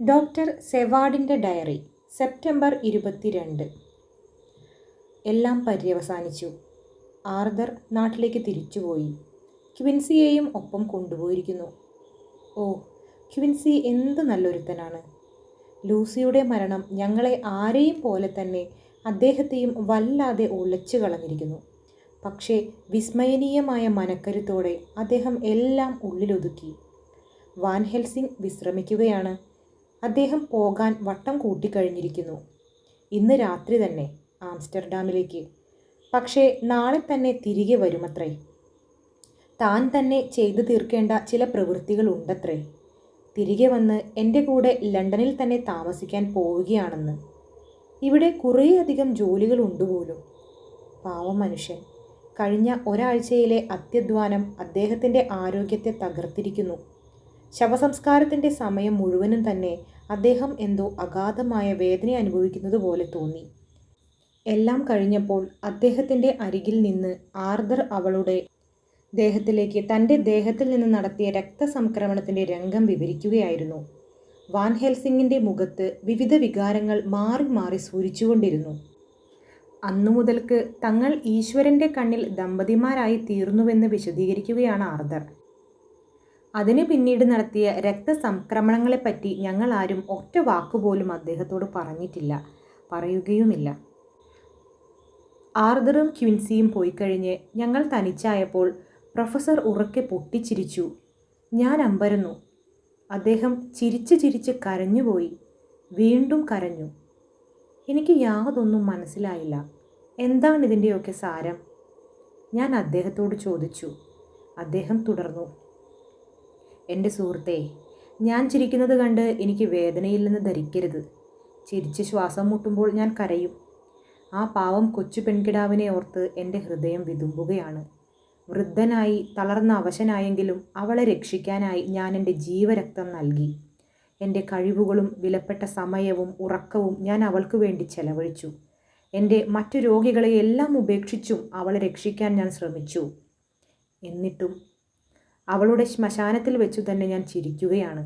Doctor സെവാർഡിൻ്റെ diary September 22. എല്ലാം പര്യവസാനിച്ചു. Arthur നാട്ടിലേക്ക് തിരിച്ചുപോയി. ക്വിൻസിയെയും ഒപ്പം കൊണ്ടുപോയിരിക്കുന്നു. ഓ, ക്വിൻസി എന്ത് നല്ലൊരുത്തനാണ്. ലൂസിയുടെ മരണം ഞങ്ങളെ ആരെയും പോലെ തന്നെ അദ്ദേഹത്തെയും വല്ലാതെ ഉലച്ചു കളഞ്ഞിരിക്കുന്നു. പക്ഷേ വിസ്മയനീയമായ മനക്കരുത്തോടെ അദ്ദേഹം എല്ലാം ഉള്ളിലൊതുക്കി. Van Helsing വിശ്രമിക്കുകയാണ്. അദ്ദേഹം പോകാൻ വട്ടം കൂട്ടിക്കഴിഞ്ഞിരിക്കുന്നു. ഇന്ന് രാത്രി തന്നെ ആംസ്റ്റർഡാമിലേക്ക്. പക്ഷേ നാളെ തന്നെ തിരികെ വരുമത്രേ. താൻ തന്നെ ചെയ്തു തീർക്കേണ്ട ചില പ്രവൃത്തികൾ ഉണ്ടത്രേ. തിരികെ വന്ന് എൻ്റെ കൂടെ ലണ്ടനിൽ തന്നെ താമസിക്കാൻ പോവുകയാണെന്ന്. ഇവിടെ കുറേയധികം ജോലികൾ ഉണ്ടുപോലും. പാവം മനുഷ്യൻ. കഴിഞ്ഞ ഒരാഴ്ചയിലെ അത്യധ്വാനം അദ്ദേഹത്തിൻ്റെ ആരോഗ്യത്തെ തകർത്തിരിക്കുന്നു. ശവസംസ്കാരത്തിൻ്റെ സമയം മുഴുവനും തന്നെ അദ്ദേഹം എന്തോ അഗാധമായ വേദന അനുഭവിക്കുന്നത് പോലെ തോന്നി. എല്ലാം കഴിഞ്ഞപ്പോൾ അദ്ദേഹത്തിൻ്റെ അരികിൽ നിന്ന് ആർതർ അവളുടെ ദേഹത്തിലേക്ക് തൻ്റെ ദേഹത്തിൽ നിന്ന് നടത്തിയ രക്തസംക്രമണത്തിൻ്റെ രംഗം വിവരിക്കുകയായിരുന്നു. വാൻ ഹെൽസിങ്ങിൻ്റെ മുഖത്ത് വിവിധ വികാരങ്ങൾ മാറി മാറി സ്ഫുരിച്ചുകൊണ്ടിരുന്നു. അന്നു മുതൽക്ക് തങ്ങൾ ഈശ്വരൻ്റെ കണ്ണിൽ ദമ്പതിമാരായി തീർന്നുവെന്ന് വിശദീകരിക്കുകയാണ് ആർതർ. അതിന് പിന്നീട് നടത്തിയ രക്തസംക്രമണങ്ങളെപ്പറ്റി ഞങ്ങൾ ആരും ഒറ്റ വാക്കുപോലും അദ്ദേഹത്തോട് പറഞ്ഞിട്ടില്ല, പറയുകയുമില്ല. ആർതറും ക്വിൻസിയും പോയിക്കഴിഞ്ഞ് ഞങ്ങൾ തനിച്ചായപ്പോൾ പ്രൊഫസർ ഉറക്കെ പൊട്ടിച്ചിരിച്ചു. ഞാൻ അമ്പരന്നു. അദ്ദേഹം ചിരിച്ച് ചിരിച്ച് കരഞ്ഞുപോയി. വീണ്ടും കരഞ്ഞു. എനിക്ക് യാതൊന്നും മനസ്സിലായില്ല. എന്താണിതിൻ്റെയൊക്കെ സാരം? ഞാൻ അദ്ദേഹത്തോട് ചോദിച്ചു. അദ്ദേഹം തുടർന്നു. എൻ്റെ സുഹൃത്തേ, ഞാൻ ചിരിക്കുന്നത് കണ്ട് എനിക്ക് വേദനയില്ലെന്ന് ധരിക്കരുത്. ചിരിച്ച് ശ്വാസം മുട്ടുമ്പോൾ ഞാൻ കരയും. ആ പാവം കൊച്ചു പെൺകിടാവിനെ ഓർത്ത് എൻ്റെ ഹൃദയം വിതുമ്പുകയാണ്. വൃദ്ധനായി തളർന്ന അവശനായെങ്കിലും അവളെ രക്ഷിക്കാനായി ഞാൻ എൻ്റെ ജീവരക്തം നൽകി. എൻ്റെ കഴിവുകളും വിലപ്പെട്ട സമയവും ഉറക്കവും ഞാൻ അവൾക്ക് വേണ്ടി ചെലവഴിച്ചു. എൻ്റെ മറ്റു രോഗികളെ എല്ലാം ഉപേക്ഷിച്ചും അവളെ രക്ഷിക്കാൻ ഞാൻ ശ്രമിച്ചു. എന്നിട്ടും അവളുടെ ശ്മശാനത്തിൽ വെച്ചു തന്നെ ഞാൻ ചിരിക്കുകയാണ്.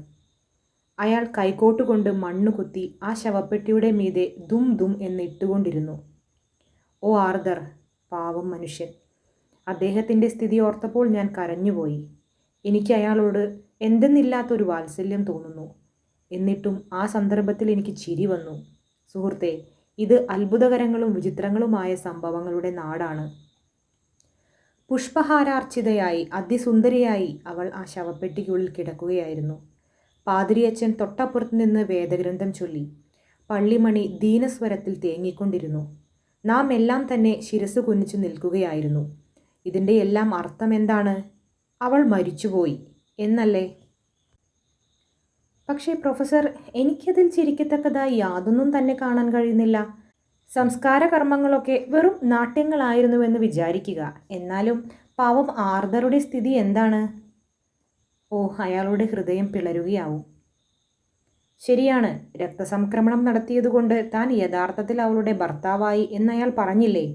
അയാൾ കൈക്കോട്ടുകൊണ്ട് മണ്ണു കുത്തി ആ ശവപ്പെട്ടിയുടെ മീതെ ദും ദും എന്ന് ഇട്ടുകൊണ്ടിരുന്നു. ഓ ആർതർ, പാവം മനുഷ്യൻ. അദ്ദേഹത്തിൻ്റെ സ്ഥിതി ഓർത്തപ്പോൾ ഞാൻ കരഞ്ഞുപോയി. എനിക്ക് അയാളോട് എന്തെന്നില്ലാത്തൊരു വാത്സല്യം തോന്നുന്നു. എന്നിട്ടും ആ സന്ദർഭത്തിൽ എനിക്ക് ചിരി വന്നു. സുഹൃത്തെ, ഇത് അത്ഭുതകരങ്ങളും വിചിത്രങ്ങളുമായ സംഭവങ്ങളുടെ നാടാണ്. പുഷ്പഹാരാർച്ചിതയായി അതിസുന്ദരിയായി അവൾ ആ ശവപ്പെട്ടിക്കുള്ളിൽ കിടക്കുകയായിരുന്നു. പാതിരിയച്ഛൻ തൊട്ടപ്പുറത്ത് നിന്ന് വേദഗ്രന്ഥം ചൊല്ലി. പള്ളിമണി ദീനസ്വരത്തിൽ തേങ്ങിക്കൊണ്ടിരുന്നു. നാം എല്ലാം തന്നെ ശിരസ് കുനിച്ചു നിൽക്കുകയായിരുന്നു. ഇതിൻ്റെ എല്ലാം അർത്ഥം എന്താണ്? അവൾ മരിച്ചുപോയി എന്നല്ലേ? പക്ഷേ പ്രൊഫസർ, എനിക്കതിൽ ചിരിക്കത്തക്കതായി യാതൊന്നും തന്നെ കാണാൻ കഴിയുന്നില്ല. സംസ്കാര കർമ്മങ്ങളൊക്കെ വെറും നാട്യങ്ങളായിരുന്നുവെന്ന് വിചാരിക്കുക. എന്നാലും പാവം ആർതറുടെ സ്ഥിതി എന്താണ്? ഓ, അയാളുടെ ഹൃദയം പിളരുകയാവും. ശരിയാണ്, രക്തസംക്രമണം നടത്തിയതുകൊണ്ട് താൻ യഥാർത്ഥത്തിൽ അവളുടെ ഭർത്താവായി എന്നയാൾ പറഞ്ഞില്ലേ?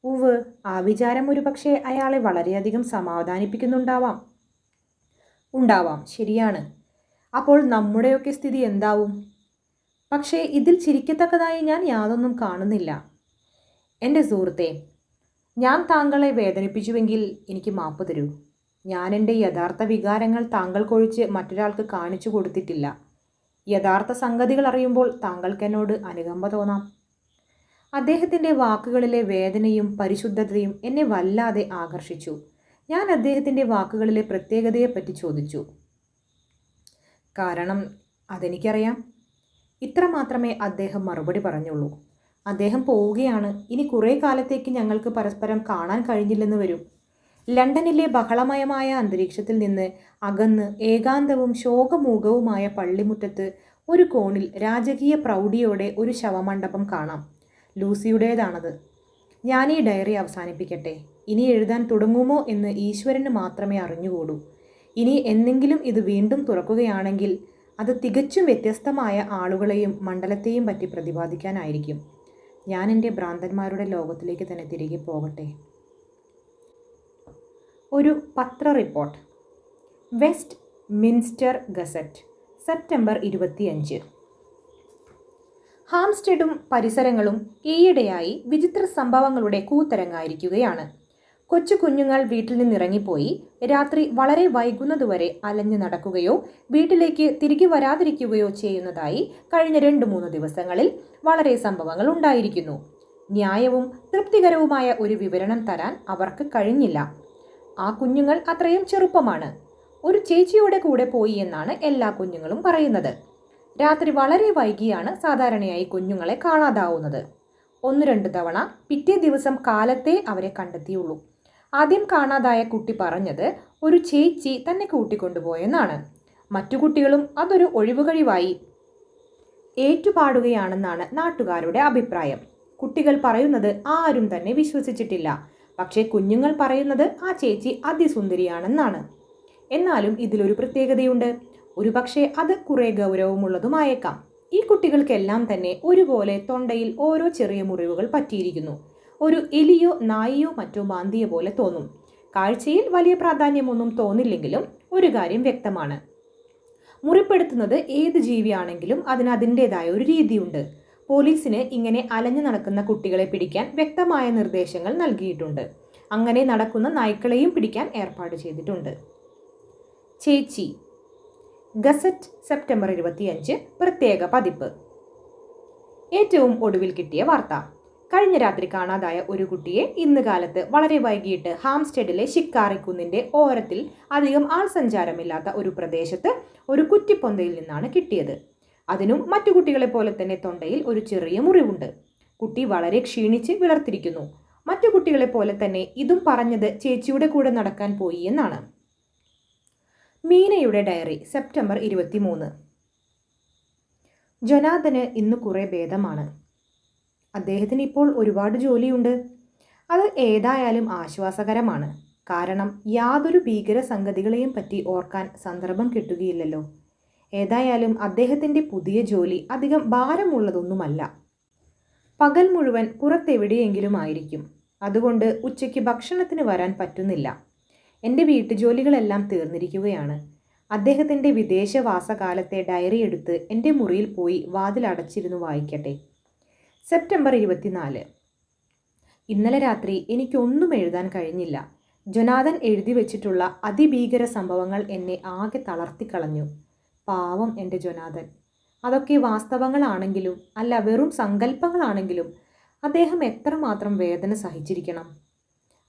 ഉവ്, ആ വിചാരം ഒരു പക്ഷേ അയാളെ വളരെയധികം സമാധാനിപ്പിക്കുന്നുണ്ടാവാം. ഉണ്ടാവാം, ശരിയാണ്. അപ്പോൾ നമ്മുടെയൊക്കെ സ്ഥിതി എന്താവും? പക്ഷേ ഇതിൽ ചിരിക്കത്തക്കതായി ഞാൻ യാതൊന്നും കാണുന്നില്ല. എൻ്റെ സുഹൃത്തെ, ഞാൻ താങ്കളെ വേദനിപ്പിച്ചുവെങ്കിൽ എനിക്ക് മാപ്പ് തരൂ. ഞാൻ എൻ്റെ യഥാർത്ഥ വികാരങ്ങൾ താങ്കൾക്കൊഴിച്ച് മറ്റൊരാൾക്ക് കാണിച്ചു കൊടുത്തിട്ടില്ല. യഥാർത്ഥ സംഗതികൾ അറിയുമ്പോൾ താങ്കൾക്ക് എന്നോട് അനുകമ്പ തോന്നാം. അദ്ദേഹത്തിൻ്റെ വാക്കുകളിലെ വേദനയും പരിശുദ്ധതയും എന്നെ വല്ലാതെ ആകർഷിച്ചു. ഞാൻ അദ്ദേഹത്തിൻ്റെ വാക്കുകളിലെ പ്രത്യേകതയെപ്പറ്റി ചോദിച്ചു. കാരണം അതെനിക്കറിയാം. ഇത്ര മാത്രമേ അദ്ദേഹം മറുപടി പറഞ്ഞുള്ളൂ. അദ്ദേഹം പോവുകയാണ്. ഇനി കുറേ കാലത്തേക്ക് ഞങ്ങൾക്ക് പരസ്പരം കാണാൻ കഴിഞ്ഞില്ലെന്ന് വരും. ലണ്ടനിലെ ബഹളമയമായ അന്തരീക്ഷത്തിൽ നിന്ന് അകന്ന് ഏകാന്തവും ശോകമൂകവുമായ പള്ളിമുറ്റത്ത് ഒരു കോണിൽ രാജകീയ പ്രൗഢിയോടെ ഒരു ശവമണ്ഡപം കാണാം. ലൂസിയുടേതാണത്. ഞാൻ ഈ ഡയറി അവസാനിപ്പിക്കട്ടെ. ഇനി എഴുതാൻ തുടങ്ങുമോ എന്ന് ഈശ്വരന് മാത്രമേ അറിഞ്ഞുകൂടൂ. ഇനി എന്നെങ്കിലും ഇത് വീണ്ടും തുറക്കുകയാണെങ്കിൽ അത് തികച്ചും വ്യത്യസ്തമായ ആളുകളെയും മണ്ഡലത്തെയും പറ്റി പ്രതിപാദിക്കാനായിരിക്കും. ഞാൻ എൻ്റെ ഭ്രാന്തന്മാരുടെ ലോകത്തിലേക്ക് തന്നെ തിരികെ പോകട്ടെ. ഒരു പത്ര report. West minster gazette September 25. ഹാംസ്റ്റെഡും പരിസരങ്ങളും ഈയിടെയായി വിചിത്ര സംഭവങ്ങളുടെ കൂത്തരങ്ങായിരിക്കുകയാണ്. കൊച്ചു കുഞ്ഞുങ്ങൾ വീട്ടിൽ നിന്നിറങ്ങിപ്പോയി രാത്രി വളരെ വൈകുന്നതുവരെ അലഞ്ഞു നടക്കുകയോ വീട്ടിലേക്ക് തിരികെ വരാതിരിക്കുകയോ ചെയ്യുന്നതായി കഴിഞ്ഞ 2-3 ദിവസങ്ങളിൽ വളരെ സംഭവങ്ങൾ ഉണ്ടായിരിക്കുന്നു. ന്യായവും തൃപ്തികരവുമായ ഒരു വിവരണം തരാൻ അവർക്ക് കഴിഞ്ഞില്ല. ആ കുഞ്ഞുങ്ങൾ അത്രയും ചെറുപ്പമാണ്. ഒരു ചേച്ചിയുടെ കൂടെ പോയി എന്നാണ് എല്ലാ കുഞ്ഞുങ്ങളും പറയുന്നത്. രാത്രി വളരെ വൈകിയാണ് സാധാരണയായി കുഞ്ഞുങ്ങളെ കാണാതാവുന്നത്. 1-2 തവണ പിറ്റേ ദിവസം കാലത്തെ അവരെ കണ്ടെത്തിയുള്ളൂ. ആദ്യം കാണാതായ കുട്ടി പറഞ്ഞത് ഒരു ചേച്ചി തന്നെ കൂട്ടിക്കൊണ്ടുപോയെന്നാണ്. മറ്റു കുട്ടികളും അതൊരു ഒഴിവുകഴിവായി ഏറ്റുപാടുകയാണെന്നാണ് നാട്ടുകാരുടെ അഭിപ്രായം. കുട്ടികൾ പറയുന്നത് ആരും തന്നെ വിശ്വസിച്ചിട്ടില്ല. പക്ഷേ കുഞ്ഞുങ്ങൾ പറയുന്നത് ആ ചേച്ചി അതിസുന്ദരിയാണെന്നാണ്. എന്നാലും ഇതിലൊരു പ്രത്യേകതയുണ്ട്. ഒരുപക്ഷെ അത് കുറെ ഗൗരവമുള്ളതുമായേക്കാം. ഈ കുട്ടികൾക്കെല്ലാം തന്നെ ഒരുപോലെ തൊണ്ടയിൽ ഓരോ ചെറിയ മുറിവുകൾ പറ്റിയിരിക്കുന്നു. ഒരു എലിയോ നായയോ മറ്റോ മാന്തിയ പോലെ തോന്നും. കാഴ്ചയിൽ വലിയ പ്രാധാന്യമൊന്നും തോന്നില്ലെങ്കിലും ഒരു കാര്യം വ്യക്തമാണ്. മുറിപ്പെടുത്തുന്നത് ഏത് ജീവിയാണെങ്കിലും അതിന് അതിൻ്റെതായ ഒരു രീതിയുണ്ട്. പോലീസിന് ഇങ്ങനെ അലഞ്ഞു നടക്കുന്ന കുട്ടികളെ പിടിക്കാൻ വ്യക്തമായ നിർദ്ദേശങ്ങൾ നൽകിയിട്ടുണ്ട്. അങ്ങനെ നടക്കുന്ന നായ്ക്കളെയും പിടിക്കാൻ ഏർപ്പാട് ചെയ്തിട്ടുണ്ട്. ചേച്ചി. ഗസറ്റ് സെപ്റ്റംബർ 25 പ്രത്യേക പതിപ്പ്. ഏറ്റവും ഒടുവിൽ കിട്ടിയ വാർത്ത. കഴിഞ്ഞ രാത്രി കാണാതായ ഒരു കുട്ടിയെ ഇന്ന് കാലത്ത് വളരെ വൈകിട്ട് ഹാംസ്റ്റെഡിലെ ശിക്കാറിക്കുന്നിൻ്റെ ഓരത്തിൽ അധികം ആൾ സഞ്ചാരമില്ലാത്ത ഒരു പ്രദേശത്ത് ഒരു കുറ്റിപ്പൊന്തയിൽ നിന്നാണ് കിട്ടിയത്. അതിനും മറ്റു കുട്ടികളെ പോലെ തന്നെ തൊണ്ടയിൽ ഒരു ചെറിയ മുറിവുണ്ട്. കുട്ടി വളരെ ക്ഷീണിച്ച് വിളർത്തിരിക്കുന്നു. മറ്റു കുട്ടികളെ പോലെ തന്നെ ഇതും പറഞ്ഞത് ചേച്ചിയുടെ കൂടെ നടക്കാൻ പോയി എന്നാണ്. മീനയുടെ ഡയറി സെപ്റ്റംബർ 23. ജൊനാഥന് ഇന്ന് കുറേ ഭേദമാണ്. അദ്ദേഹത്തിന് ഇപ്പോൾ ഒരുപാട് ജോലിയുണ്ട്. അത് ഏതായാലും ആശ്വാസകരമാണ്. കാരണം യാതൊരു ഭീകര സംഗതികളെയും പറ്റി ഓർക്കാൻ സന്ദർഭം കിട്ടുകയില്ലല്ലോ. ഏതായാലും അദ്ദേഹത്തിൻ്റെ പുതിയ ജോലി അധികം ഭാരമുള്ളതൊന്നുമല്ല. പകൽ മുഴുവൻ പുറത്തെവിടെയെങ്കിലും ആയിരിക്കും. അതുകൊണ്ട് ഉച്ചയ്ക്ക് ഭക്ഷണത്തിന് വരാൻ പറ്റുന്നില്ല. എൻ്റെ വീട്ടുജോലികളെല്ലാം തീർന്നിരിക്കുകയാണ്. അദ്ദേഹത്തിൻ്റെ വിദേശവാസകാലത്തെ ഡയറി എടുത്ത് എൻ്റെ മുറിയിൽ പോയി വാതിലടച്ചിരുന്നു വായിക്കട്ടെ. സെപ്റ്റംബർ 24. ഇന്നലെ രാത്രി എനിക്കൊന്നും എഴുതാൻ കഴിഞ്ഞില്ല. ജൊനാഥൻ എഴുതി വെച്ചിട്ടുള്ള അതിഭീകര സംഭവങ്ങൾ എന്നെ ആകെ തളർത്തിക്കളഞ്ഞു. പാവം എൻ്റെ ജൊനാഥൻ. അതൊക്കെ വാസ്തവങ്ങളാണെങ്കിലും അല്ല വെറും സങ്കല്പങ്ങളാണെങ്കിലും അദ്ദേഹം എത്രമാത്രം വേദന സഹിച്ചിരിക്കണം.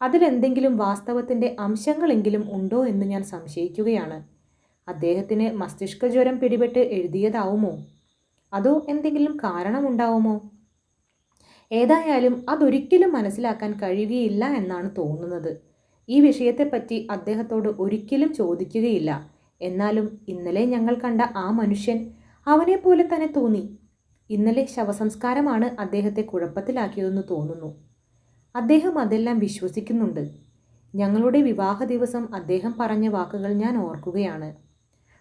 അതിലെന്തെങ്കിലും വാസ്തവത്തിൻ്റെ അംശങ്ങളെങ്കിലും ഉണ്ടോ എന്ന് ഞാൻ സംശയിക്കുകയാണ്. അദ്ദേഹത്തിന് മസ്തിഷ്ക ജ്വരം പിടിപെട്ട് എഴുതിയതാവുമോ? അതോ എന്തെങ്കിലും കാരണമുണ്ടാവുമോ? ഏതായാലും അതൊരിക്കലും മനസ്സിലാക്കാൻ കഴിയുകയില്ല എന്നാണ് തോന്നുന്നത്. ഈ വിഷയത്തെപ്പറ്റി അദ്ദേഹത്തോട് ഒരിക്കലും ചോദിക്കുകയില്ല. എന്നാലും ഇന്നലെ ഞങ്ങൾ കണ്ട ആ മനുഷ്യൻ അവനെപ്പോലെ തന്നെ തോന്നി. ഇന്നലെ ശവസംസ്കാരമാണ് അദ്ദേഹത്തെ കുഴപ്പത്തിലാക്കിയതെന്ന് തോന്നുന്നു. അദ്ദേഹം അതെല്ലാം വിശ്വസിക്കുന്നുണ്ട്. ഞങ്ങളുടെ വിവാഹ ദിവസം അദ്ദേഹം പറഞ്ഞ വാക്കുകൾ ഞാൻ ഓർക്കുകയാണ്.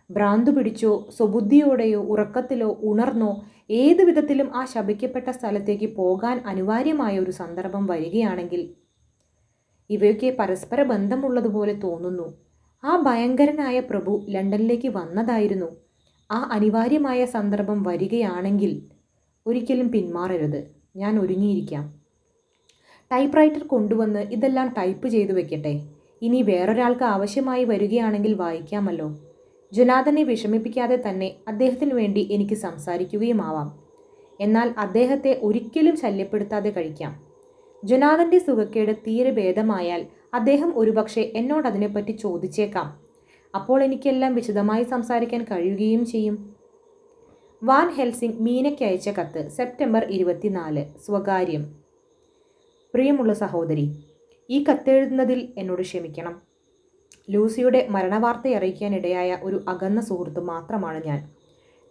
ഭ്രാന്തു പിടിച്ചോ സ്വബുദ്ധിയോടെയോ ഉറക്കത്തിലോ ഉണർന്നോ ഏതു വിധത്തിലും ആ ശപിക്കപ്പെട്ട സ്ഥലത്തേക്ക് പോകാൻ അനിവാര്യമായ ഒരു സന്ദർഭം വരികയാണെങ്കിൽ ഇവയൊക്കെ പരസ്പര ബന്ധമുള്ളതുപോലെ തോന്നുന്നു. ആ ഭയങ്കരനായ പ്രഭു ലണ്ടനിലേക്ക് വന്നതായിരുന്നു. ആ അനിവാര്യമായ സന്ദർഭം വരികയാണെങ്കിൽ ഒരിക്കലും പിന്മാറരുത്. ഞാൻ ഒരുങ്ങിയിരിക്കാം. ടൈപ്പ്റൈറ്റർ കൊണ്ടുവന്ന് ഇതെല്ലാം ടൈപ്പ് ചെയ്തു വെക്കട്ടെ. ഇനി വേറൊരാൾക്ക് ആവശ്യമായി വരികയാണെങ്കിൽ വായിക്കാമല്ലോ. ജൊനാഥനെ വിഷമിപ്പിക്കാതെ തന്നെ അദ്ദേഹത്തിന് വേണ്ടി എനിക്ക് സംസാരിക്കുകയുമാവാം. എന്നാൽ അദ്ദേഹത്തെ ഒരിക്കലും ശല്യപ്പെടുത്താതെ കഴിക്കാം. ജൊനാഥൻ്റെ സുഖക്കേട് തീരെ ഭേദമായാൽ അദ്ദേഹം ഒരുപക്ഷെ എന്നോട് അതിനെപ്പറ്റി ചോദിച്ചേക്കാം. അപ്പോൾ എനിക്കെല്ലാം വിശദമായി സംസാരിക്കാൻ കഴിയുകയും ചെയ്യും. വാൻ ഹെൽസിംഗ് മീനയ്ക്ക് അയച്ച കത്ത് സെപ്റ്റംബർ 24. സ്വകാര്യം. പ്രിയമുള്ള സഹോദരി, ഈ കത്തെഴുതുന്നതിൽ എന്നോട് ക്ഷമിക്കണം. ലൂസിയുടെ മരണവാർത്ത അറിയിക്കാനിടയായ ഒരു അകന്ന സുഹൃത്ത് മാത്രമാണ്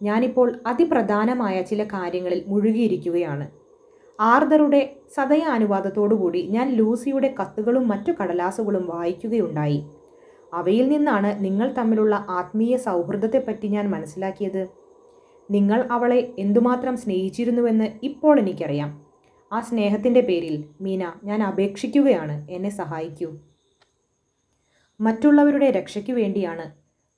ഞാനിപ്പോൾ അതിപ്രധാനമായ ചില കാര്യങ്ങളിൽ മുഴുകിയിരിക്കുകയാണ്. ആർതറുടെ സദയാനുവാദത്തോടുകൂടി ഞാൻ ലൂസിയുടെ കത്തുകളും മറ്റു കടലാസുകളും വായിക്കുകയുണ്ടായി. അവയിൽ നിന്നാണ് നിങ്ങൾ തമ്മിലുള്ള ആത്മീയ സൗഹൃദത്തെപ്പറ്റി ഞാൻ മനസ്സിലാക്കിയത്. നിങ്ങൾ അവളെ എന്തുമാത്രം സ്നേഹിച്ചിരുന്നുവെന്ന് ഇപ്പോൾ എനിക്കറിയാം. ആ സ്നേഹത്തിൻ്റെ പേരിൽ മീന, ഞാൻ അപേക്ഷിക്കുകയാണ്, എന്നെ സഹായിക്കൂ. മറ്റുള്ളവരുടെ രക്ഷയ്ക്ക് വേണ്ടിയാണ്.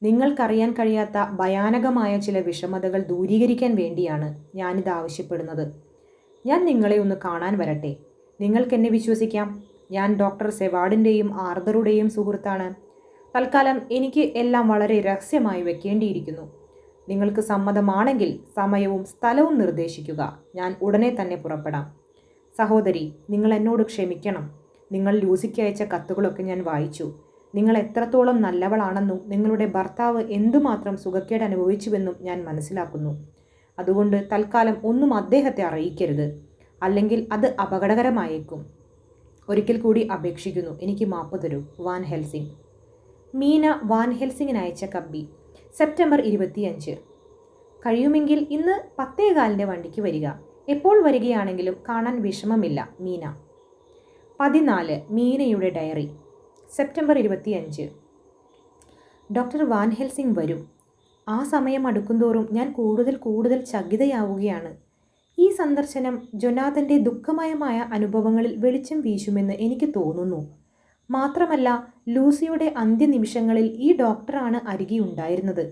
നിങ്ങൾക്കറിയാൻ കഴിയാത്ത ഭയാനകമായ ചില വിഷമതകൾ ദൂരീകരിക്കാൻ വേണ്ടിയാണ് ഞാനിത് ആവശ്യപ്പെടുന്നത്. ഞാൻ നിങ്ങളെ ഒന്ന് കാണാൻ വരട്ടെ? നിങ്ങൾക്കെന്നെ വിശ്വസിക്കാം. ഞാൻ ഡോക്ടർ സെവാർഡിൻ്റെയും ആർതറുടെയും സുഹൃത്താണ്. തൽക്കാലം എനിക്ക് എല്ലാം വളരെ രഹസ്യമായി വെക്കേണ്ടിയിരിക്കുന്നു. നിങ്ങൾക്ക് സമ്മതമാണെങ്കിൽ സമയവും സ്ഥലവും നിർദ്ദേശിക്കുക. ഞാൻ ഉടനെ തന്നെ പുറപ്പെടാം. സഹോദരി, നിങ്ങൾ എന്നോട് ക്ഷമിക്കണം. നിങ്ങൾ ലൂസിക്ക് അയച്ച കത്തുകളൊക്കെ ഞാൻ വായിച്ചു. നിങ്ങൾ എത്രത്തോളം നല്ലവളാണെന്നും നിങ്ങളുടെ ഭർത്താവ് എന്തുമാത്രം സുഖക്കേട് അനുഭവിച്ചുവെന്നും ഞാൻ മനസ്സിലാക്കുന്നു. അതുകൊണ്ട് തൽക്കാലം ഒന്നും അദ്ദേഹത്തെ അറിയിക്കരുത്, അല്ലെങ്കിൽ അത് അപകടകരമായേക്കും. ഒരിക്കൽ കൂടി അപേക്ഷിക്കുന്നു, എനിക്ക് മാപ്പ് തരൂ. Van Helsing. മീന വാൻ ഹെൽസിങ്ങിന് അയച്ച കപ്പി. സെപ്റ്റംബർ 25. കഴിയുമെങ്കിൽ ഇന്ന് 10:15 വണ്ടിക്ക് വരിക. എപ്പോൾ വരികയാണെങ്കിലും കാണാൻ വിഷമമില്ല, മീന. 14. മീനയുടെ ഡയറി. സെപ്റ്റംബർ 25. ഡോക്ടർ വാൻ ഹെൽസിംഗ് വരും. ആ സമയം അടുക്കുന്തോറും ഞാൻ കൂടുതൽ ചകിതയാവുകയാണ്. ഈ സന്ദർശനം ജൊനാഥൻ്റെ ദുഃഖമയമായ അനുഭവങ്ങളിൽ വെളിച്ചം വീശുമെന്ന് എനിക്ക് തോന്നുന്നു. മാത്രമല്ല, ലൂസിയുടെ അന്ത്യനിമിഷങ്ങളിൽ ഈ ഡോക്ടറാണ് അരികെയുണ്ടായിരുന്നത്.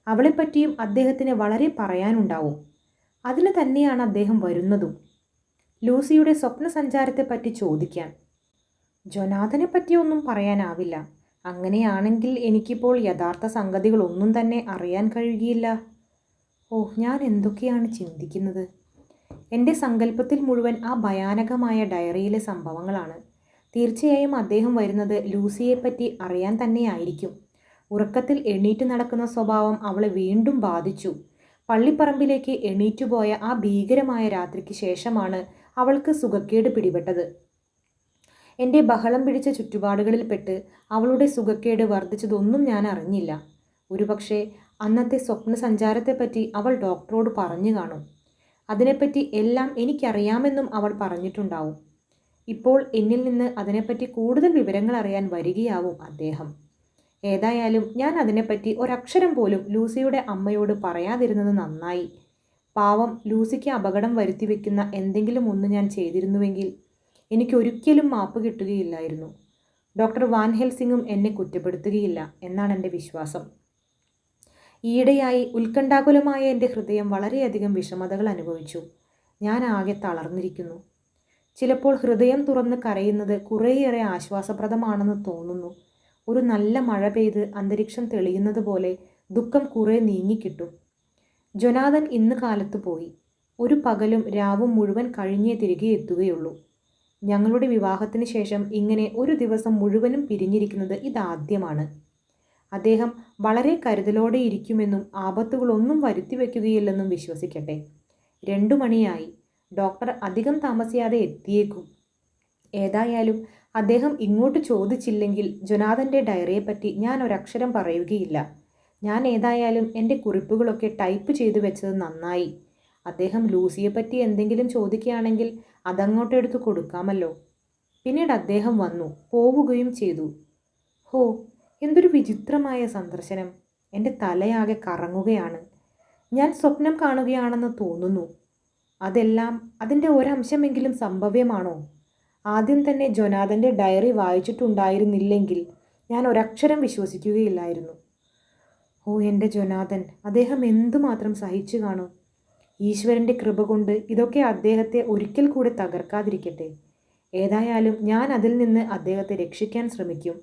അവളെപ്പറ്റിയും അദ്ദേഹത്തിന് വളരെ പറയാനുണ്ടാവും. അതിന് തന്നെയാണ് അദ്ദേഹം വരുന്നതും. ലൂസിയുടെ സ്വപ്നസഞ്ചാരത്തെപ്പറ്റി ചോദിക്കാൻ. ജൊനാഥനെ പറ്റിയൊന്നും പറയാനാവില്ല. അങ്ങനെയാണെങ്കിൽ എനിക്കിപ്പോൾ യഥാർത്ഥ സംഗതികളൊന്നും തന്നെ അറിയാൻ കഴിയുകയില്ല. ഓ, ഞാൻ എന്തൊക്കെയാണ് ചിന്തിക്കുന്നത്? എൻ്റെ സങ്കല്പത്തിൽ മുഴുവൻ ആ ഭയാനകമായ ഡയറിയിലെ സംഭവങ്ങളാണ്. തീർച്ചയായും അദ്ദേഹം വരുന്നത് ലൂസിയെപ്പറ്റി അറിയാൻ തന്നെയായിരിക്കും. ഉറക്കത്തിൽ എണീറ്റ് നടക്കുന്ന സ്വഭാവം അവളെ വീണ്ടും ബാധിച്ചു. പള്ളിപ്പറമ്പിലേക്ക് എണീറ്റുപോയ ആ ഭീകരമായ രാത്രിക്ക് ശേഷമാണ് അവൾക്ക് സുഖക്കേട് പിടിപെട്ടത്. എൻ്റെ ബഹളം പിടിച്ച ചുറ്റുപാടുകളിൽപ്പെട്ട് അവളുടെ സുഖക്കേട് വർദ്ധിച്ചതൊന്നും ഞാൻ അറിഞ്ഞില്ല. ഒരുപക്ഷെ അന്നത്തെ സ്വപ്നസഞ്ചാരത്തെപ്പറ്റി അവൾ ഡോക്ടറോട് പറഞ്ഞു കാണും. അതിനെപ്പറ്റി എല്ലാം എനിക്കറിയാമെന്നും അവൾ പറഞ്ഞിട്ടുണ്ടാവും. ഇപ്പോൾ എന്നിൽ നിന്ന് അതിനെപ്പറ്റി കൂടുതൽ വിവരങ്ങൾ അറിയാൻ വരികയാവും അദ്ദേഹം. ഏതായാലും ഞാൻ അതിനെപ്പറ്റി ഒരക്ഷരം പോലും ലൂസിയുടെ അമ്മയോട് പറയാതിരുന്നത് നന്നായി. പാവം, ലൂസിക്ക് അപകടം വരുത്തിവെക്കുന്ന എന്തെങ്കിലും ഒന്ന് ഞാൻ ചെയ്തിരുന്നുവെങ്കിൽ എനിക്കൊരിക്കലും മാപ്പ് കിട്ടുകയില്ലായിരുന്നു. ഡോക്ടർ വാൻ ഹെൽസിങ്ങും എന്നെ കുറ്റപ്പെടുത്തുകയില്ല എന്നാണ് എൻ്റെ വിശ്വാസം. ഈയിടെയായി ഉത്കണ്ഠാകുലമായ എൻ്റെ ഹൃദയം വളരെയധികം വിഷമതകൾ അനുഭവിച്ചു. ഞാൻ ആകെ തളർന്നിരിക്കുന്നു. ചിലപ്പോൾ ഹൃദയം തുറന്ന് കരയുന്നത് കുറേയേറെ ആശ്വാസപ്രദമാണെന്ന് തോന്നുന്നു. ഒരു നല്ല മഴ പെയ്ത് അന്തരീക്ഷം തെളിയുന്നത് പോലെ ദുഃഖം കുറേ നീങ്ങിക്കിട്ടും. ജൊനാഥൻ ഇന്ന് കാലത്ത് പോയി. ഒരു പകലും രാവും മുഴുവൻ കഴിഞ്ഞേ തിരികെ എത്തുകയുള്ളൂ. ഞങ്ങളുടെ വിവാഹത്തിന് ശേഷം ഇങ്ങനെ ഒരു ദിവസം മുഴുവനും പിരിഞ്ഞിരിക്കുന്നത് ഇതാദ്യമാണ്. അദ്ദേഹം വളരെ കരുതലോടെ ഇരിക്കുമെന്നും ആപത്തുകളൊന്നും വരുത്തിവെക്കുകയില്ലെന്നും വിശ്വസിക്കട്ടെ. 2 മണിയായി. ഡോക്ടർ അധികം താമസിയാതെ എത്തിയേക്കും. ഏതായാലും അദ്ദേഹം ഇങ്ങോട്ട് ചോദിച്ചില്ലെങ്കിൽ ജൊനാഥൻ്റെ ഡയറിയെപ്പറ്റി ഞാൻ ഒരക്ഷരം പറയുകയില്ല. ഞാൻ ഏതായാലും എൻ്റെ കുറിപ്പുകളൊക്കെ ടൈപ്പ് ചെയ്തു വെച്ചത് നന്നായി. അദ്ദേഹം ലൂസിയെപ്പറ്റി എന്തെങ്കിലും ചോദിക്കുകയാണെങ്കിൽ അതങ്ങോട്ടെടുത്ത് കൊടുക്കാമല്ലോ. പിന്നീട് അദ്ദേഹം വന്നു പോവുകയും ചെയ്തു. ഹോ, എന്തൊരു വിചിത്രമായ സന്ദർശനം! എൻ്റെ തലയാകെ കറങ്ങുകയാണ്. ഞാൻ സ്വപ്നം കാണുകയാണെന്ന് തോന്നുന്നു. അതെല്ലാം അതിൻ്റെ ഒരംശമെങ്കിലും സംഭവ്യമാണോ? ആദ്യം തന്നെ ജൊനാഥൻ്റെ ഡയറി വായിച്ചിട്ടുണ്ടായിരുന്നില്ലെങ്കിൽ ഞാൻ ഒരക്ഷരം വിശ്വസിക്കുകയില്ലായിരുന്നു. ഓ, എൻ്റെ ജൊനാഥൻ, അദ്ദേഹം എന്തുമാത്രം സഹിച്ചു കാണും. ഈശ്വരൻ്റെ കൃപ കൊണ്ട് ഇതൊക്കെ അദ്ദേഹത്തെ ഒരിക്കൽ കൂടെ തകർക്കാതിരിക്കട്ടെ. ഏതായാലും ഞാൻ അതിൽ നിന്ന് അദ്ദേഹത്തെ രക്ഷിക്കാൻ ശ്രമിക്കും.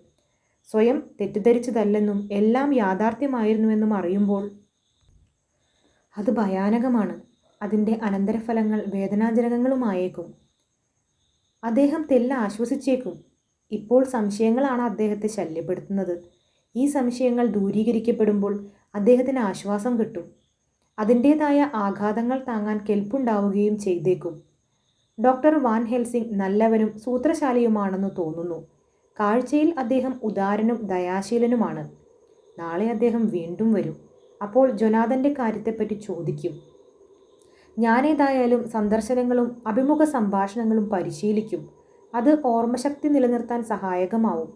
സ്വയം തെറ്റിദ്ധരിച്ചതല്ലെന്നും എല്ലാം യാഥാർത്ഥ്യമായിരുന്നുവെന്നും അറിയുമ്പോൾ അത് ഭയാനകമാണ്. അതിൻ്റെ അനന്തരഫലങ്ങൾ വേദനാജനകങ്ങളുമായേക്കും. അദ്ദേഹം ആശ്വസിച്ചേക്കും. ഇപ്പോൾ സംശയങ്ങളാണ് അദ്ദേഹത്തെ ശല്യപ്പെടുത്തുന്നത്. ഈ സംശയങ്ങൾ ദൂരീകരിക്കപ്പെടുമ്പോൾ അദ്ദേഹത്തിന് ആശ്വാസം കിട്ടും. അതിൻ്റേതായ ആഘാതങ്ങൾ താങ്ങാൻ കെൽപ്പുണ്ടാവുകയും ചെയ്തേക്കും. ഡോക്ടർ വാൻ ഹെൽസിംഗ് നല്ലവനും സൂത്രശാലിയുമാണെന്ന് തോന്നുന്നു. കാഴ്ചയിൽ അദ്ദേഹം ഉദാരനും ദയാശീലനുമാണ്. നാളെ അദ്ദേഹം വീണ്ടും വരും. അപ്പോൾ ജൊനാഥൻ്റെ കാര്യത്തെപ്പറ്റി ചോദിക്കും. ഞാനേതായാലും സന്ദർശനങ്ങളും അഭിമുഖ സംഭാഷണങ്ങളും പരിശീലിക്കും. അത് ഓർമ്മശക്തി നിലനിർത്താൻ സഹായകമാവും.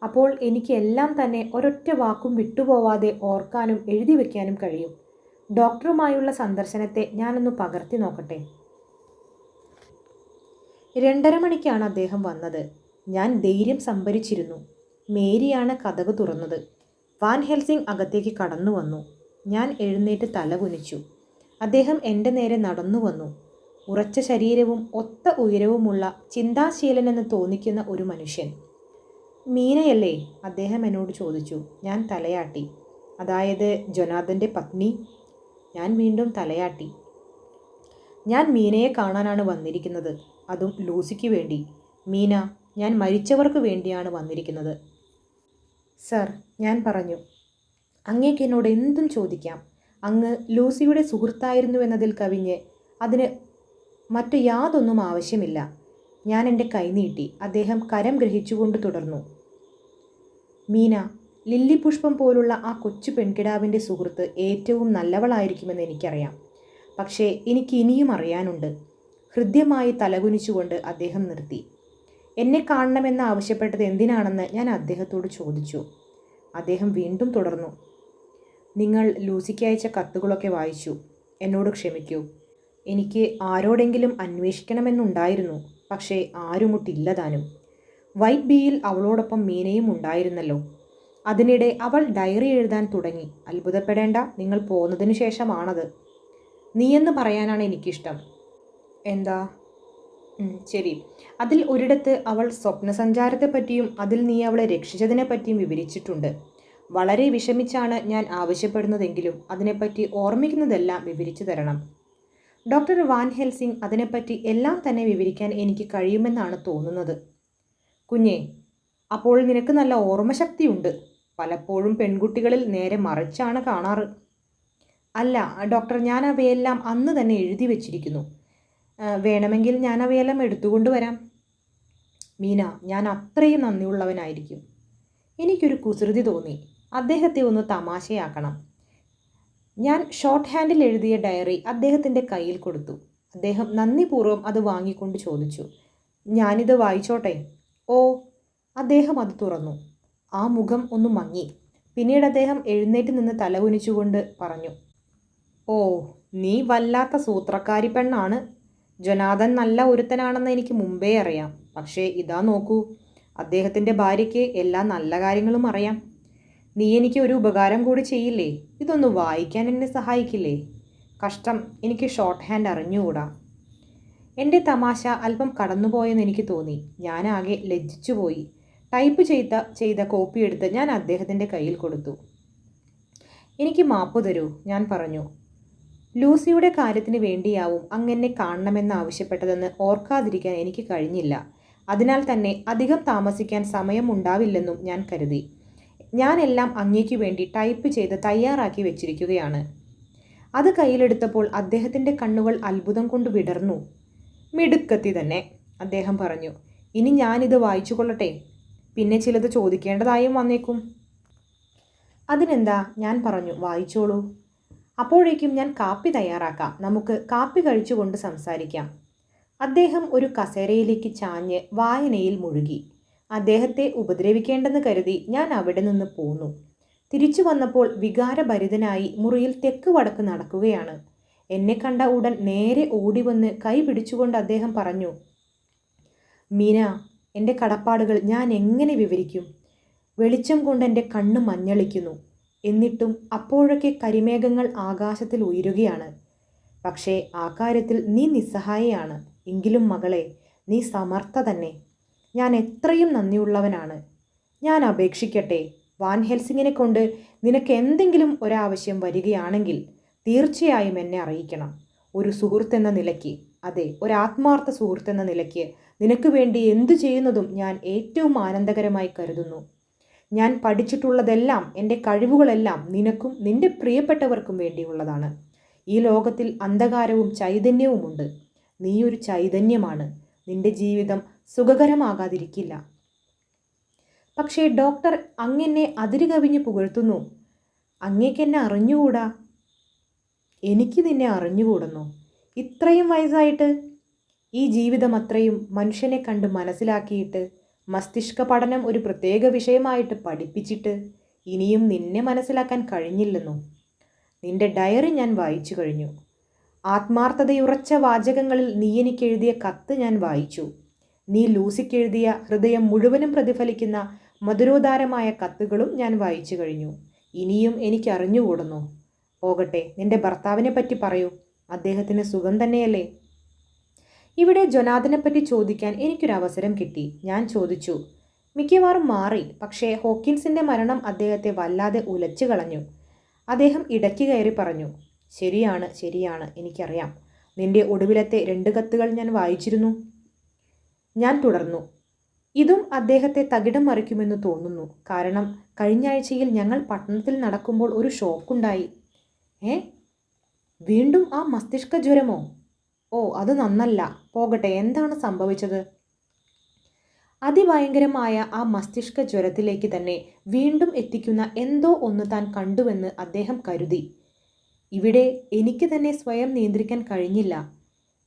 അപ്പോൾ എനിക്ക് എല്ലാം തന്നെ ഒരൊറ്റ വാക്കും വിട്ടുപോവാതെ ഓർക്കാനും എഴുതി വയ്ക്കാനും കഴിയും. ഡോക്ടറുമായുള്ള സന്ദർശനത്തെ ഞാനൊന്ന് പകർത്തി നോക്കട്ടെ. 2:30 മണിക്കാണ് അദ്ദേഹം വന്നത്. ഞാൻ ധൈര്യം സംഭരിച്ചിരുന്നു. മേരിയാണ് കതക് തുറന്നത്. വാൻ ഹെൽസിംഗ് അകത്തേക്ക് കടന്നു വന്നു. ഞാൻ എഴുന്നേറ്റ് തല കുനിച്ചു. അദ്ദേഹം എൻ്റെ നേരെ നടന്നു വന്നു. ഉറച്ച ശരീരവും ഒത്ത ഉയരവുമുള്ള ചിന്താശീലനെന്ന് തോന്നിക്കുന്ന ഒരു മനുഷ്യൻ. മീനയല്ലേ? അദ്ദേഹം എന്നോട് ചോദിച്ചു. ഞാൻ തലയാട്ടി. അതായത് ജൊനാഥൻ്റെ പത്നി? ഞാൻ വീണ്ടും തലയാട്ടി. ഞാൻ മീനയെ കാണാനാണ് വന്നിരിക്കുന്നത്, അതും ലൂസിക്ക് വേണ്ടി. മീന, ഞാൻ മരിച്ചവർക്ക് വേണ്ടിയാണ് വന്നിരിക്കുന്നത്. സർ, ഞാൻ പറഞ്ഞു. അങ്ങേക്ക് എന്നോട് എന്തും ചോദിക്കാം. അങ്ങ് ലൂസിയുടെ സുഹൃത്തായിരുന്നു എന്നതിൽ കവിഞ്ഞ് അതിന് മറ്റു യാതൊന്നും ആവശ്യമില്ല. ഞാൻ എൻ്റെ കൈ നീട്ടി. അദ്ദേഹം കരം ഗ്രഹിച്ചുകൊണ്ട് തുടർന്നു. മീന, ലില്ലി പുഷ്പം പോലുള്ള ആ കൊച്ചു പെൺകിടാവിൻ്റെ സുഹൃത്ത് ഏറ്റവും നല്ലവളായിരിക്കുമെന്ന് എനിക്കറിയാം. പക്ഷേ എനിക്ക് ഇനിയും അറിയാനുണ്ട്. ഹൃദ്യമായി തലകുനിച്ചുകൊണ്ട് അദ്ദേഹം നിർത്തി. എന്നെ കാണണമെന്ന് ആവശ്യപ്പെട്ടത് എന്തിനാണെന്ന് ഞാൻ അദ്ദേഹത്തോട് ചോദിച്ചു. അദ്ദേഹം വീണ്ടും തുടർന്നു. നിങ്ങൾ ലൂസിക്ക് അയച്ച കത്തുകളൊക്കെ വായിച്ചു. എന്നോട് ക്ഷമിക്കൂ. എനിക്ക് ആരോടെങ്കിലും അന്വേഷിക്കണമെന്നുണ്ടായിരുന്നു. പക്ഷേ ആരുമൊട്ടില്ലതാനും. വൈറ്റ് ബീയിൽ അവളോടൊപ്പം മീനയും ഉണ്ടായിരുന്നല്ലോ. അതിനിടെ അവൾ ഡയറി എഴുതാൻ തുടങ്ങി. അത്ഭുതപ്പെടേണ്ട, നിങ്ങൾ പോന്നതിനു ശേഷമാണത്. നീയെന്ന് പറയാനാണ് എനിക്കിഷ്ടം. എന്താ? ശരി. അതിൽ ഒരിടത്ത് അവൾ സ്വപ്നസഞ്ചാരത്തെപ്പറ്റിയും അതിൽ നീ അവളെ രക്ഷിച്ചതിനെപ്പറ്റിയും വിവരിച്ചിട്ടുണ്ട്. വളരെ വിഷമിച്ചാണ് ഞാൻ ആവശ്യപ്പെടുന്നതെങ്കിലും അതിനെപ്പറ്റി ഓർമ്മിക്കുന്നതെല്ലാം വിവരിച്ചു തരണം. ഡോക്ടർ വാൻ ഹെൽസിംഗ് അതിനെപ്പറ്റി എല്ലാം തന്നെ വിവരിക്കാൻ എനിക്ക് കഴിയുമെന്നാണ് തോന്നുന്നത്. കുഞ്ഞേ, അപ്പോൾ നിനക്ക് നല്ല ഓർമ്മശക്തിയുണ്ട്. പലപ്പോഴും പെൺകുട്ടികളിൽ നേരെ മറിച്ചാണ് കാണാറ്. അല്ല ഡോക്ടർ, ഞാൻ അവയെല്ലാം അന്ന് തന്നെ എഴുതി വച്ചിരിക്കുന്നു. വേണമെങ്കിൽ ഞാൻ അവയെല്ലാം എടുത്തുകൊണ്ട് വരാം. മീന, ഞാൻ അത്രയും നന്ദിയുള്ളവനായിരിക്കും. എനിക്കൊരു കുസൃതി തോന്നി. അദ്ദേഹത്തെ ഒന്ന് തമാശയാക്കണം. ഞാൻ ഷോർട്ട് ഹാൻഡിൽ എഴുതിയ ഡയറി അദ്ദേഹത്തിൻ്റെ കയ്യിൽ കൊടുത്തു. അദ്ദേഹം നന്ദിപൂർവ്വം അത് വാങ്ങിക്കൊണ്ട് ചോദിച്ചു, ഞാനിത് വായിച്ചോട്ടെ? ഓ. അദ്ദേഹം അത് തുറന്നു. ആ മുഖം ഒന്ന് മങ്ങി. പിന്നീട് അദ്ദേഹം എഴുന്നേറ്റ് നിന്ന് തലകുനിച്ചുകൊണ്ട് പറഞ്ഞു, ഓ, നീ വല്ലാത്ത സൂത്രക്കാരി പെണ്ണാണ്. ജൊനാഥൻ നല്ല ഒരുത്തനാണെന്ന് എനിക്ക് മുമ്പേ അറിയാം. പക്ഷേ ഇതാ നോക്കൂ, അദ്ദേഹത്തിൻ്റെ ഭാര്യയ്ക്ക് എല്ലാ നല്ല കാര്യങ്ങളും അറിയാം. നീ എനിക്ക് ഒരു ഉപകാരം കൂടി ചെയ്യില്ലേ? ഇതൊന്ന് വായിക്കാൻ എന്നെ സഹായിക്കില്ലേ? കഷ്ടം, എനിക്ക് ഷോർട്ട് ഹാൻഡ് അറിഞ്ഞുകൂടാ. എൻ്റെ തമാശ അല്പം കടന്നുപോയെന്ന് എനിക്ക് തോന്നി. ഞാനാകെ ലജ്ജിച്ചുപോയി. ടൈപ്പ് ചെയ്ത കോപ്പി എടുത്ത് ഞാൻ അദ്ദേഹത്തിൻ്റെ കയ്യിൽ കൊടുത്തു. എനിക്ക് മാപ്പ് തരൂ, ഞാൻ പറഞ്ഞു. ലൂസിയുടെ കാര്യത്തിന് വേണ്ടിയാവും അങ്ങനെ കാണണമെന്ന് ആവശ്യപ്പെട്ടതെന്ന് ഓർക്കാതിരിക്കാൻ എനിക്ക് കഴിഞ്ഞില്ല. അതിനാൽ തന്നെ അധികം താമസിക്കാൻ സമയമുണ്ടാവില്ലെന്നും ഞാൻ കരുതി. ഞാനെല്ലാം അങ്ങേക്കു വേണ്ടി ടൈപ്പ് ചെയ്ത് തയ്യാറാക്കി വെച്ചിരിക്കുകയാണ്. അത് കയ്യിലെടുത്തപ്പോൾ അദ്ദേഹത്തിൻ്റെ കണ്ണുകൾ അത്ഭുതം കൊണ്ട് വിടർന്നു. മിടുക്കത്തി തന്നെ, അദ്ദേഹം പറഞ്ഞു. ഇനി ഞാനിത് വായിച്ചു കൊള്ളട്ടെ? പിന്നെ ചിലത് ചോദിക്കേണ്ടതായും വന്നേക്കും. അതിനെന്താ, ഞാൻ പറഞ്ഞു, വായിച്ചോളൂ. അപ്പോഴേക്കും ഞാൻ കാപ്പി തയ്യാറാക്കാം. നമുക്ക് കാപ്പി കഴിച്ചുകൊണ്ട് സംസാരിക്കാം. അദ്ദേഹം ഒരു കസേരയിലേക്ക് ചാഞ്ഞ് വായനയിൽ മുഴുകി. അദ്ദേഹത്തെ ഉപദ്രവിക്കേണ്ടെന്ന് കരുതി ഞാൻ അവിടെ നിന്ന് പോന്നു. തിരിച്ചു വന്നപ്പോൾ വികാരഭരിതനായി മുറിയിൽ തെക്ക് വടക്ക് നടക്കുകയാണ്. എന്നെ കണ്ട ഉടൻ നേരെ ഓടിവന്ന് കൈ പിടിച്ചുകൊണ്ട് അദ്ദേഹം പറഞ്ഞു, മീന, എൻ്റെ കടപ്പാടുകൾ ഞാൻ എങ്ങനെ വിവരിക്കും? വെളിച്ചം കൊണ്ട് എൻ്റെ കണ്ണ് മഞ്ഞളിക്കുന്നു. എന്നിട്ടും അപ്പോഴൊക്കെ കരിമേഘങ്ങൾ ആകാശത്തിൽ ഉയരുകയാണ്. പക്ഷേ ആ കാര്യത്തിൽ നീ നിസ്സഹായയാണ്. എങ്കിലും മകളെ, നീ സമർത്ഥ തന്നെ. ഞാൻ എത്രയും നന്ദിയുള്ളവനാണ്. ഞാൻ അപേക്ഷിക്കട്ടെ, വാൻ ഹെൽസിങ്ങിനെ കൊണ്ട് നിനക്ക് എന്തെങ്കിലും ഒരാവശ്യം വരികയാണെങ്കിൽ തീർച്ചയായും എന്നെ അറിയിക്കണം. ഒരു സുഹൃത്തെന്ന നിലയ്ക്ക്, അതെ, ഒരാത്മാർത്ഥ സുഹൃത്തെന്ന നിലയ്ക്ക് നിനക്ക് വേണ്ടി എന്തു ചെയ്യുന്നതും ഞാൻ ഏറ്റവും ആനന്ദകരമായി കരുതുന്നു. ഞാൻ പഠിച്ചിട്ടുള്ളതെല്ലാം, എൻ്റെ കഴിവുകളെല്ലാം നിനക്കും നിൻ്റെ പ്രിയപ്പെട്ടവർക്കും വേണ്ടിയുള്ളതാണ്. ഈ ലോകത്തിൽ അന്ധകാരവും ചൈതന്യവുമുണ്ട്. നീയൊരു ചൈതന്യമാണ്. നിൻ്റെ ജീവിതം സുഖകരമാകാതിരിക്കില്ല. പക്ഷേ ഡോക്ടർ, അങ്ങനെ അതിരുകവിഞ്ഞ് പുകഴ്ത്തുന്നു. അങ്ങേക്കെന്നെ അറിഞ്ഞുകൂടാ? എനിക്ക് നിന്നെ അറിഞ്ഞുകൂടുന്നു. ഇത്രയും വയസ്സായിട്ട്, ഈ ജീവിതം അത്രയും മനുഷ്യനെ കണ്ട് മനസ്സിലാക്കിയിട്ട്, മസ്തിഷ്ക പഠനം ഒരു പ്രത്യേക വിഷയമായിട്ട് പഠിപ്പിച്ചിട്ട് ഇനിയും നിന്നെ മനസ്സിലാക്കാൻ കഴിഞ്ഞില്ലെന്നോ? നിന്റെ ഡയറി ഞാൻ വായിച്ചു കഴിഞ്ഞു. ആത്മാർത്ഥതയുറച്ച വാചകങ്ങളിൽ നീ എനിക്കെഴുതിയ കത്ത് ഞാൻ വായിച്ചു. നീ ലൂസിക്കെഴുതിയ ഹൃദയം മുഴുവനും പ്രതിഫലിക്കുന്ന മധുരോദാരമായ കത്തുകളും ഞാൻ വായിച്ചു കഴിഞ്ഞു. ഇനിയും എനിക്കറിഞ്ഞുകൂടുന്നു. പോകട്ടെ, നിന്റെ ഭർത്താവിനെ പറ്റി പറയൂ. അദ്ദേഹത്തിന് സുഖം തന്നെയല്ലേ? ഇവിടെ ജൊനാഥനെപ്പറ്റി ചോദിക്കാൻ എനിക്കൊരവസരം കിട്ടി. ഞാൻ ചോദിച്ചു. മിക്കവാറും മാറി, പക്ഷേ ഹോക്കിൻസിൻ്റെ മരണം അദ്ദേഹത്തെ വല്ലാതെ ഉലച്ചു കളഞ്ഞു. അദ്ദേഹം ഇടയ്ക്ക് കയറി പറഞ്ഞു. ശരിയാണ്, ശരിയാണ്, എനിക്കറിയാം. നിന്റെ ഒടുവിലത്തെ 2 കത്തുകൾ ഞാൻ വായിച്ചിരുന്നു. ഞാൻ തുടർന്നു. ഇതും അദ്ദേഹത്തെ തകിടം മറിക്കുമെന്ന് തോന്നുന്നു. കാരണം കഴിഞ്ഞയാഴ്ചയിൽ ഞങ്ങൾ പട്ടണത്തിൽ നടക്കുമ്പോൾ ഒരു ഷോക്കുണ്ടായി. വീണ്ടും ആ മസ്തിഷ്ക ജ്വരമോ? ഓ, അത് നന്നല്ല. പോകട്ടെ, എന്താണ് സംഭവിച്ചത്? അതിഭയങ്കരമായ ആ മസ്തിഷ്ക ജ്വരത്തിലേക്ക് തന്നെ വീണ്ടും എത്തിക്കുന്ന എന്തോ ഒന്ന് താൻ കണ്ടുവെന്ന് അദ്ദേഹം കരുതി. ഇവിടെ എനിക്ക് തന്നെ സ്വയം നിയന്ത്രിക്കാൻ കഴിഞ്ഞില്ല.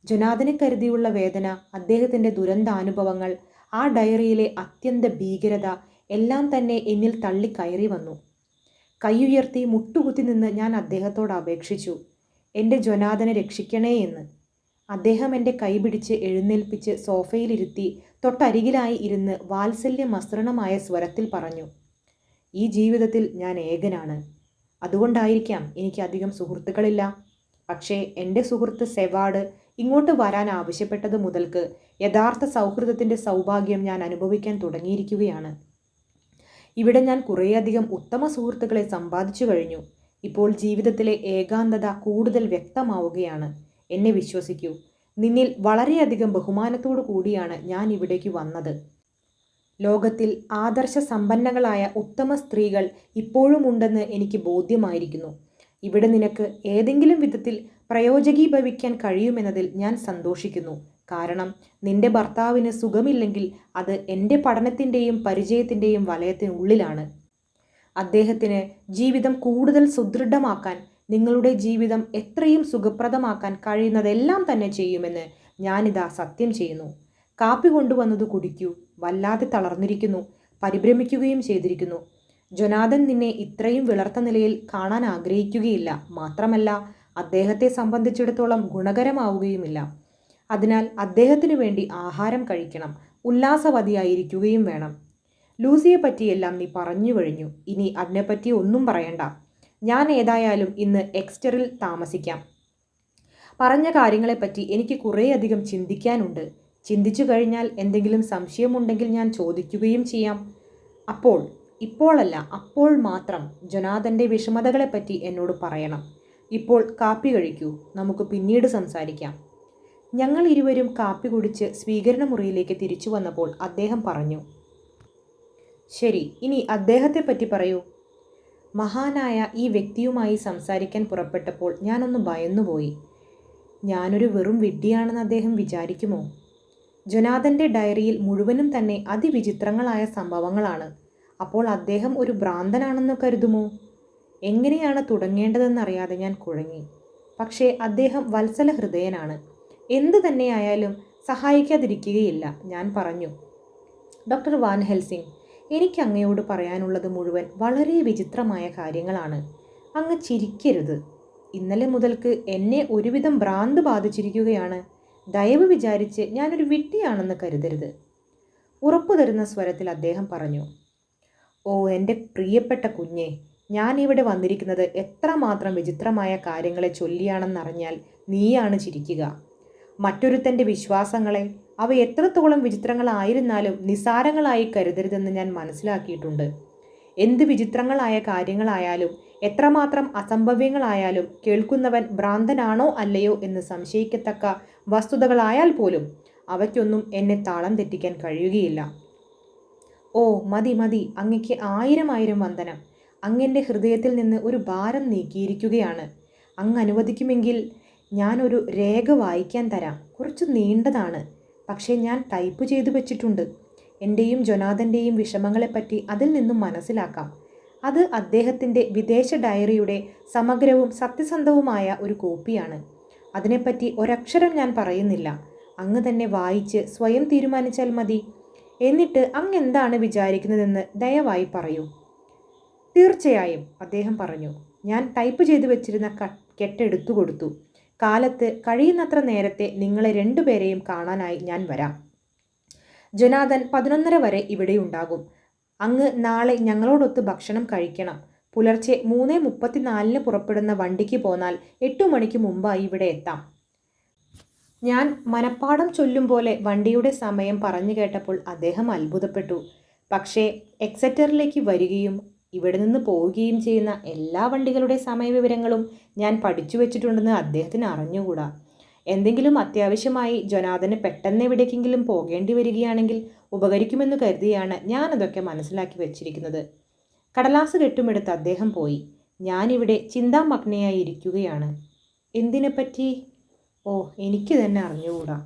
ജൊനാഥനെ കരുതിയുള്ള വേദന, അദ്ദേഹത്തിൻ്റെ ദുരന്താനുഭവങ്ങൾ, ആ ഡയറിയിലെ അത്യന്ത ഭീകരത എല്ലാം തന്നെ എന്നിൽ തള്ളിക്കയറി വന്നു. കൈയുയർത്തി മുട്ടുകുത്തി നിന്ന് ഞാൻ അദ്ദേഹത്തോട് അപേക്ഷിച്ചു, എൻ്റെ ജൊനാഥനെ രക്ഷിക്കണേ എന്ന്. അദ്ദേഹം എൻ്റെ കൈപിടിച്ച് എഴുന്നേൽപ്പിച്ച് സോഫയിലിരുത്തി തൊട്ടരികിലായി ഇരുന്ന് വാത്സല്യമസൃണമായ സ്വരത്തിൽ പറഞ്ഞു, ഈ ജീവിതത്തിൽ ഞാൻ ഏകനാണ്. അതുകൊണ്ടായിരിക്കാം എനിക്ക് അധികം സുഹൃത്തുക്കളില്ല. പക്ഷേ എൻ്റെ സുഹൃത്ത് സെവാഡ് ഇങ്ങോട്ട് വരാൻ ആവശ്യപ്പെട്ടത് മുതൽക്ക് യഥാർത്ഥ സൗഹൃദത്തിൻ്റെ സൗഭാഗ്യം ഞാൻ അനുഭവിക്കാൻ തുടങ്ങിയിരിക്കുകയാണ്. ഇവിടെ ഞാൻ കുറേയധികം ഉത്തമ സുഹൃത്തുക്കളെ സമ്പാദിച്ചു കഴിഞ്ഞു. ഇപ്പോൾ ജീവിതത്തിലെ ഏകാന്തത കൂടുതൽ വ്യക്തമാവുകയാണ്. എന്നെ വിശ്വസിക്കൂ, നിന്നിൽ വളരെയധികം ബഹുമാനത്തോടു കൂടിയാണ് ഞാൻ ഇവിടേക്ക് വന്നത്. ലോകത്തിൽ ആദർശ സമ്പന്നകളായ ഉത്തമ സ്ത്രീകൾ ഇപ്പോഴും ഉണ്ടെന്ന് എനിക്ക് ബോധ്യമായിരിക്കുന്നു. ഇവിടെ നിനക്ക് ഏതെങ്കിലും വിധത്തിൽ പ്രയോജകീഭവിക്കാൻ കഴിയുമെന്നതിൽ ഞാൻ സന്തോഷിക്കുന്നു. കാരണം നിന്റെ ഭർത്താവിന് സുഖമില്ലെങ്കിൽ അത് എൻ്റെ പഠനത്തിൻ്റെയും പരിചയത്തിൻ്റെയും വലയത്തിനുള്ളിലാണ്. അദ്ദേഹത്തിന് ജീവിതം കൂടുതൽ സുദൃഢമാക്കാൻ, നിങ്ങളുടെ ജീവിതം എത്രയും സുഖപ്രദമാക്കാൻ കഴിയുന്നതെല്ലാം തന്നെ ചെയ്യുമെന്ന് ഞാനിതാ സത്യം ചെയ്യുന്നു. കാപ്പി കൊണ്ടുവന്നത് കുടിക്കൂ. വല്ലാതെ തളർന്നിരിക്കുന്നു, പരിഭ്രമിക്കുകയും ചെയ്തിരിക്കുന്നു. ജൊനാഥൻ നിന്നെ ഇത്രയും വിളർത്ത നിലയിൽ കാണാൻ ആഗ്രഹിക്കുകയില്ല. മാത്രമല്ല, അദ്ദേഹത്തെ സംബന്ധിച്ചിടത്തോളം ഗുണകരമാവുകയുമില്ല. അതിനാൽ അദ്ദേഹത്തിനു വേണ്ടി ആഹാരം കഴിക്കണം, ഉല്ലാസവതിയായിരിക്കുകയും വേണം. ലൂസിയെ പറ്റിയെല്ലാം നീ പറഞ്ഞു കഴിഞ്ഞു. ഇനി അതിനെപ്പറ്റി ഒന്നും പറയണ്ട. ഞാൻ ഏതായാലും ഇന്ന് എക്സ്റ്ററിൽ താമസിക്കാം. പറഞ്ഞ കാര്യങ്ങളെപ്പറ്റി എനിക്ക് കുറേയധികം ചിന്തിക്കാനുണ്ട്. ചിന്തിച്ചു കഴിഞ്ഞാൽ എന്തെങ്കിലും സംശയമുണ്ടെങ്കിൽ ഞാൻ ചോദിക്കുകയും ചെയ്യാം. ഇപ്പോഴല്ല, അപ്പോൾ മാത്രം ജൊനാഥൻ്റെ വിഷമതകളെപ്പറ്റി എന്നോട് പറയണം. ഇപ്പോൾ കാപ്പി കഴിക്കൂ, നമുക്ക് പിന്നീട് സംസാരിക്കാം. ഞങ്ങൾ ഇരുവരും കാപ്പി കുടിച്ച് സ്വീകരണ മുറിയിലേക്ക് തിരിച്ചു വന്നപ്പോൾ അദ്ദേഹം പറഞ്ഞു, ശരി, ഇനി അദ്ദേഹത്തെപ്പറ്റി പറയൂ. മഹാനായ ഈ വ്യക്തിയുമായി സംസാരിക്കാൻ പുറപ്പെട്ടപ്പോൾ ഞാനൊന്ന് ഭയന്നുപോയി. ഞാനൊരു വെറും വിഡ്ഢിയാണെന്ന് അദ്ദേഹം വിചാരിക്കുമോ? ജൊനാഥൻ്റെ ഡയറിയിൽ മുഴുവനും തന്നെ അതിവിചിത്രങ്ങളായ സംഭവങ്ങളാണ്. അപ്പോൾ അദ്ദേഹം ഒരു ഭ്രാന്തനാണെന്ന് കരുതുമോ? എങ്ങനെയാണ് തുടങ്ങേണ്ടതെന്നറിയാതെ ഞാൻ കുഴങ്ങി. പക്ഷേ അദ്ദേഹം വത്സല ഹൃദയനാണ്. എന്തു തന്നെയായാലും സഹായിക്കാതിരിക്കുകയില്ല. ഞാൻ പറഞ്ഞു, ഡോക്ടർ വാൻ ഹെൽസിംഗ്, എനിക്ക് അങ്ങയോട് പറയാനുള്ളത് മുഴുവൻ വളരെ വിചിത്രമായ കാര്യങ്ങളാണ്. അങ്ങ് ചിരിക്കരുത്. ഇന്നലെ മുതൽക്ക് എന്നെ ഒരുവിധം ഭ്രാന്ത് ബാധിച്ചിരിക്കുകയാണ്. ദയവ് വിചാരിച്ച് ഞാനൊരു വിഡ്ഢിയാണെന്ന് കരുതരുത്. ഉറപ്പു തരുന്ന സ്വരത്തിൽ അദ്ദേഹം പറഞ്ഞു, ഓ എൻ്റെ പ്രിയപ്പെട്ട കുഞ്ഞെ, ഞാനിവിടെ വന്നിരിക്കുന്നത് എത്രമാത്രം വിചിത്രമായ കാര്യങ്ങളെ ചൊല്ലിയാണെന്നറിഞ്ഞാൽ നീയാണ് ചിരിക്കുക. മറ്റൊരുത്തൻ്റെ വിശ്വാസങ്ങളെ, അവ എത്രത്തോളം വിചിത്രങ്ങളായിരുന്നാലും നിസാരങ്ങളായി കരുതരുതെന്ന് ഞാൻ മനസ്സിലാക്കിയിട്ടുണ്ട്. എന്ത് വിചിത്രങ്ങളായ കാര്യങ്ങളായാലും എത്രമാത്രം അസംഭവ്യങ്ങളായാലും കേൾക്കുന്നവൻ ഭ്രാന്തനാണോ അല്ലയോ എന്ന് സംശയിക്കത്തക്ക വസ്തുതകളായാൽ പോലും അവയ്ക്കൊന്നും എന്നെ താളം തെറ്റിക്കാൻ കഴിയുകയില്ല. ഓ മതി മതി, അങ്ങയ്ക്ക് 1000 വന്ദനം. അങ്ങൻ്റെ ഹൃദയത്തിൽ നിന്ന് ഒരു ഭാരം നീക്കിയിരിക്കുകയാണ്. അങ്ങ് അനുവദിക്കുമെങ്കിൽ ഞാനൊരു രേഖ വായിക്കാൻ തരാം. കുറച്ച് നീണ്ടതാണ്, പക്ഷേ ഞാൻ ടൈപ്പ് ചെയ്തു വെച്ചിട്ടുണ്ട്. എൻ്റെയും ജൊനാഥൻ്റെയും വിഷമങ്ങളെപ്പറ്റി അതിൽ നിന്നും മനസ്സിലാക്കാം. അത് അദ്ദേഹത്തിൻ്റെ വിദേശ ഡയറിയുടെ സമഗ്രവും സത്യസന്ധവുമായ ഒരു കോപ്പിയാണ്. അതിനെപ്പറ്റി ഒരക്ഷരം ഞാൻ പറയുന്നില്ല. അങ്ങ് തന്നെ വായിച്ച് സ്വയം തീരുമാനിച്ചാൽ മതി. എന്നിട്ട് അങ്ങ് എന്താണ് വിചാരിക്കുന്നതെന്ന് ദയവായി പറയൂ. തീർച്ചയായും, അദ്ദേഹം പറഞ്ഞു. ഞാൻ ടൈപ്പ് ചെയ്തു വെച്ചിരുന്ന കെട്ടെടുത്തു കൊടുത്തു. കാലത്ത് കഴിയുന്നത്ര നേരത്തെ നിങ്ങളെ 2 പേരെയും കാണാനായി ഞാൻ വരാം. ജൊനാഥൻ 11:30 വരെ ഇവിടെയുണ്ടാകും. അങ്ങ് നാളെ ഞങ്ങളോടൊത്ത് ഭക്ഷണം കഴിക്കണം. പുലർച്ചെ 3:34 പുറപ്പെടുന്ന വണ്ടിക്ക് പോന്നാൽ 8 മണിക്ക് മുമ്പായി ഇവിടെ എത്താം. ഞാൻ മനപ്പാഠം ചൊല്ലും പോലെ വണ്ടിയുടെ സമയം പറഞ്ഞു കേട്ടപ്പോൾ അദ്ദേഹം അത്ഭുതപ്പെട്ടു. പക്ഷേ എക്സറ്ററിലേക്ക് വരികയും ഇവിടെ നിന്ന് പോവുകയും ചെയ്യുന്ന എല്ലാ വണ്ടികളുടെ സമയവിവരങ്ങളും ഞാൻ പഠിച്ചു വെച്ചിട്ടുണ്ടെന്ന് അദ്ദേഹത്തിന് അറിഞ്ഞുകൂടാ. എന്തെങ്കിലും അത്യാവശ്യമായി ജൊനാഥന് പെട്ടെന്ന് എവിടേക്കെങ്കിലും പോകേണ്ടി വരികയാണെങ്കിൽ ഉപകരിക്കുമെന്ന് കരുതിയാണ് ഞാനതൊക്കെ മനസ്സിലാക്കി വെച്ചിരിക്കുന്നത്. കടലാസ് കെട്ടുമെടുത്ത് അദ്ദേഹം പോയി. ഞാനിവിടെ ചിന്താമഗ്നയായി ഇരിക്കുകയാണ്. എന്തിനെപ്പറ്റി? ഓ, എനിക്ക് തന്നെ അറിഞ്ഞുകൂടാ.